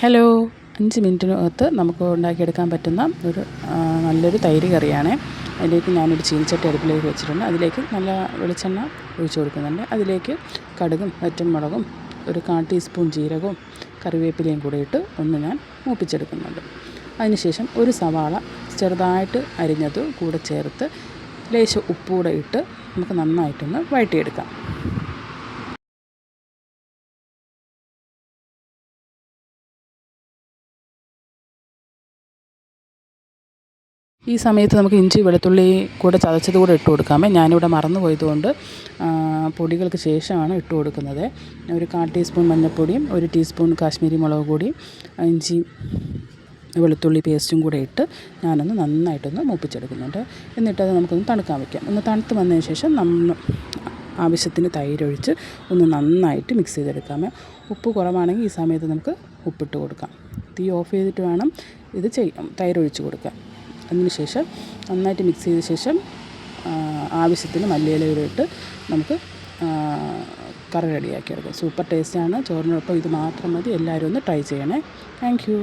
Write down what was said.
Hello, 5 മിനിറ്റിനകത്ത് നമുക്ക് ഉണ്ടാക്കിയെടുക്കാൻ പറ്റുന്ന ഒരു നല്ലൊരു തൈര് കറിയാണ്. അതിലേക്ക് ഞാനൊരു ചീനിച്ചട്ടി അടുപ്പിലേക്ക് വെച്ചിട്ടുണ്ട്. അതിലേക്ക് നല്ല വെളിച്ചെണ്ണ ഒഴിച്ച് കൊടുക്കുന്നുണ്ട്. അതിലേക്ക് കടുകും വറ്റൽമുളകും ഒരു 1/4 ടീസ്പൂൺ ജീരകവും കറിവേപ്പിലയും കൂടെ ഇട്ട് ഒന്ന് ഞാൻ മൂപ്പിച്ചെടുക്കുന്നുണ്ട്. അതിനുശേഷം ഒരു സവാള ചെറുതായിട്ട് അരിഞ്ഞത് കൂടെ ചേർത്ത് ലേശം ഉപ്പ് കൂടെ ഇട്ട് നമുക്ക് നന്നായിട്ടൊന്ന് വഴറ്റിയെടുക്കാം. ഈ സമയത്ത് നമുക്ക് ഇഞ്ചി വെളുത്തുള്ളി കൂടെ ചതച്ചത് കൂടെ ഇട്ട് കൊടുക്കാമേ. ഞാനിവിടെ മറന്നു പോയതുകൊണ്ട് പൊടികൾക്ക് ശേഷമാണ് ഇട്ട് കൊടുക്കുന്നത്. ഒരു 1/4 ടീസ്പൂൺ മഞ്ഞൾപ്പൊടിയും 1 ടീസ്പൂൺ കാശ്മീരി മുളക് പൊടിയും ഇഞ്ചി വെളുത്തുള്ളി പേസ്റ്റും കൂടെ ഇട്ട് ഞാനൊന്ന് നന്നായിട്ടൊന്ന് മൂപ്പിച്ചെടുക്കുന്നുണ്ട്. എന്നിട്ടത് നമുക്കൊന്ന് തണുക്കാൻ വയ്ക്കാം. ഒന്ന് തണുത്ത് വന്നതിന് ശേഷം ആവശ്യത്തിന് തൈരൊഴിച്ച് ഒന്ന് നന്നായിട്ട് മിക്സ് ചെയ്തെടുക്കാമേ. ഉപ്പ് കുറവാണെങ്കിൽ ഈ സമയത്ത് നമുക്ക് ഉപ്പിട്ട് കൊടുക്കാം. തീ ഓഫ് ചെയ്തിട്ട് വേണം ഇത് തൈരൊഴിച്ച് കൊടുക്കാൻ. അതിനുശേഷം നന്നായിട്ട് മിക്സ് ചെയ്ത ശേഷം ആവശ്യത്തിന് മല്ലിയില ഇട്ട് നമുക്ക് കറി റെഡിയാക്കി എടുക്കാം. സൂപ്പർ ടേസ്റ്റാണ്. ചോറിനൊപ്പം ഇത് മാത്രം മതി. എല്ലാവരും ഒന്ന് ട്രൈ ചെയ്യണേ. Thank you.